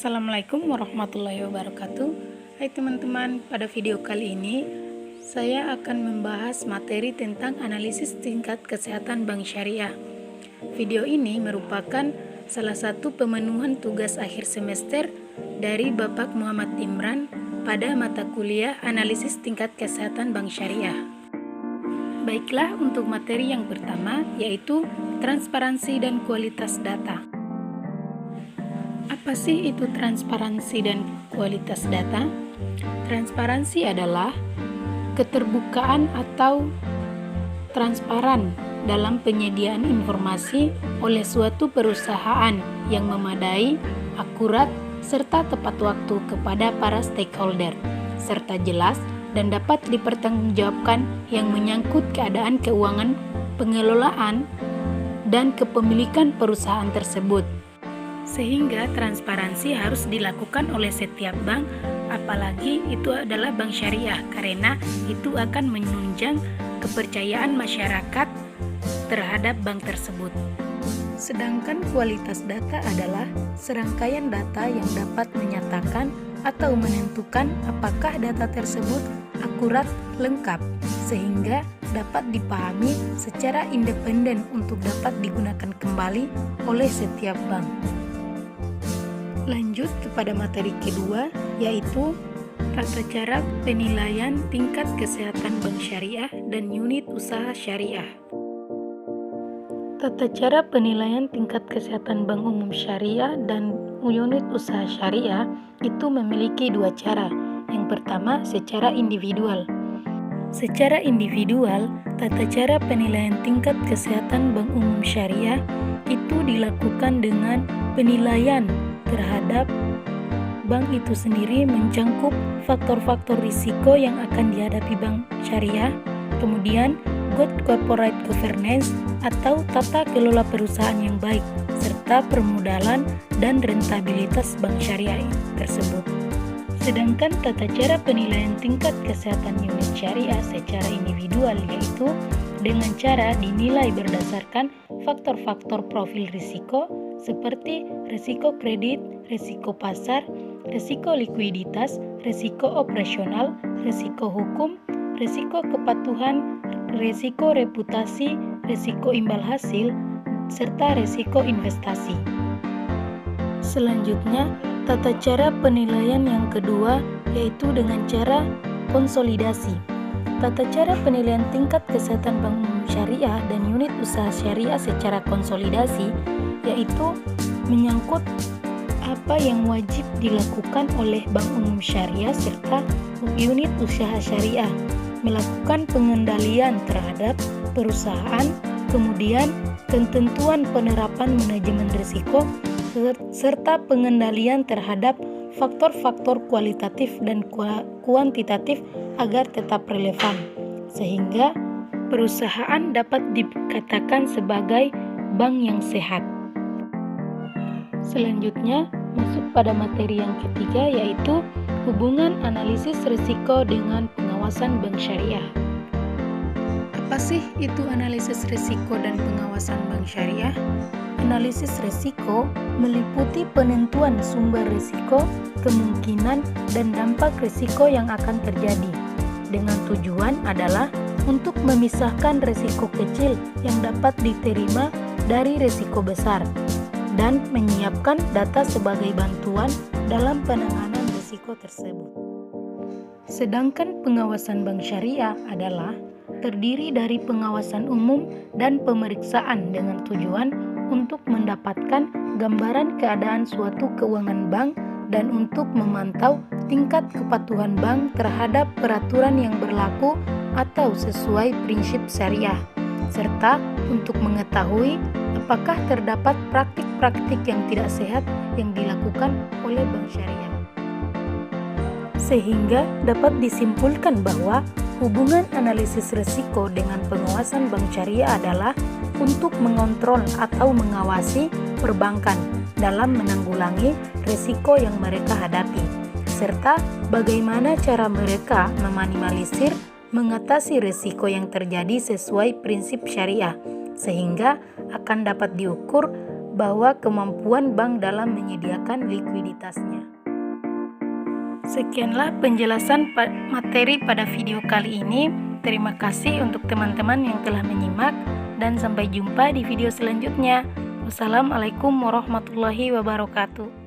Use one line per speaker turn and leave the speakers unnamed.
Assalamualaikum warahmatullahi wabarakatuh. Hai teman-teman, pada video kali ini saya akan membahas materi tentang analisis tingkat kesehatan bank syariah. Video ini merupakan salah satu pemenuhan tugas akhir semester dari Bapak Muhammad Imran pada mata kuliah analisis tingkat kesehatan bank syariah. Baiklah, untuk materi yang pertama yaitu transparansi dan kualitas data. Apa sih itu transparansi dan kualitas data? Transparansi adalah keterbukaan atau transparan dalam penyediaan informasi oleh suatu perusahaan yang memadai, akurat, serta tepat waktu kepada para stakeholder, serta jelas dan dapat dipertanggungjawabkan yang menyangkut keadaan keuangan, pengelolaan, dan kepemilikan perusahaan tersebut. Sehingga transparansi harus dilakukan oleh setiap bank, apalagi itu adalah bank syariah, karena itu akan menunjang kepercayaan masyarakat terhadap bank tersebut. Sedangkan kualitas data adalah serangkaian data yang dapat menyatakan atau menentukan apakah data tersebut akurat, lengkap, sehingga dapat dipahami secara independen untuk dapat digunakan kembali oleh setiap bank. Lanjut kepada materi kedua, yaitu tata cara penilaian tingkat kesehatan bank syariah dan unit usaha syariah. Tata cara penilaian tingkat kesehatan bank umum syariah dan unit usaha syariah itu memiliki dua cara. Yang pertama, secara individual. Secara individual, tata cara penilaian tingkat kesehatan bank umum syariah itu dilakukan dengan penilaian terhadap bank itu sendiri mencangkup faktor-faktor risiko yang akan dihadapi bank syariah, kemudian good corporate governance atau tata kelola perusahaan yang baik, serta permodalan dan rentabilitas bank syariah tersebut. Sedangkan tata cara penilaian tingkat kesehatan unit syariah secara individual yaitu dengan cara dinilai berdasarkan faktor-faktor profil risiko seperti risiko kredit, risiko pasar, risiko likuiditas, risiko operasional, risiko hukum, risiko kepatuhan, risiko reputasi, risiko imbal hasil, serta risiko investasi. Selanjutnya, tata cara penilaian yang kedua yaitu dengan cara konsolidasi. Tata cara penilaian tingkat kesehatan bank umum syariah dan unit usaha syariah secara konsolidasi yaitu menyangkut apa yang wajib dilakukan oleh bank umum syariah serta unit usaha syariah, melakukan pengendalian terhadap perusahaan, kemudian ketentuan penerapan manajemen risiko, serta pengendalian terhadap faktor-faktor kualitatif dan kuantitatif agar tetap relevan, sehingga perusahaan dapat dikatakan sebagai bank yang sehat. Selanjutnya, masuk pada materi yang ketiga yaitu hubungan analisis risiko dengan pengawasan bank syariah. Apa sih itu analisis risiko dan pengawasan bank syariah? Analisis risiko meliputi penentuan sumber risiko, kemungkinan, dan dampak risiko yang akan terjadi, dengan tujuan adalah untuk memisahkan risiko kecil yang dapat diterima dari risiko besar, dan menyiapkan data sebagai bantuan dalam penanganan risiko tersebut. Sedangkan pengawasan bank syariah adalah terdiri dari pengawasan umum dan pemeriksaan dengan tujuan untuk mendapatkan gambaran keadaan suatu keuangan bank dan untuk memantau tingkat kepatuhan bank terhadap peraturan yang berlaku atau sesuai prinsip syariah, serta untuk mengetahui apakah terdapat praktik-praktik yang tidak sehat yang dilakukan oleh bank syariah. Sehingga dapat disimpulkan bahwa hubungan analisis risiko dengan pengawasan bank syariah adalah untuk mengontrol atau mengawasi perbankan dalam menanggulangi risiko yang mereka hadapi, serta bagaimana cara mereka meminimalisir mengatasi risiko yang terjadi sesuai prinsip syariah, sehingga akan dapat diukur bahwa kemampuan bank dalam menyediakan likuiditasnya. Sekianlah penjelasan materi pada video kali ini. Terima kasih untuk teman-teman yang telah menyimak dan sampai jumpa di video selanjutnya. Wassalamualaikum warahmatullahi wabarakatuh.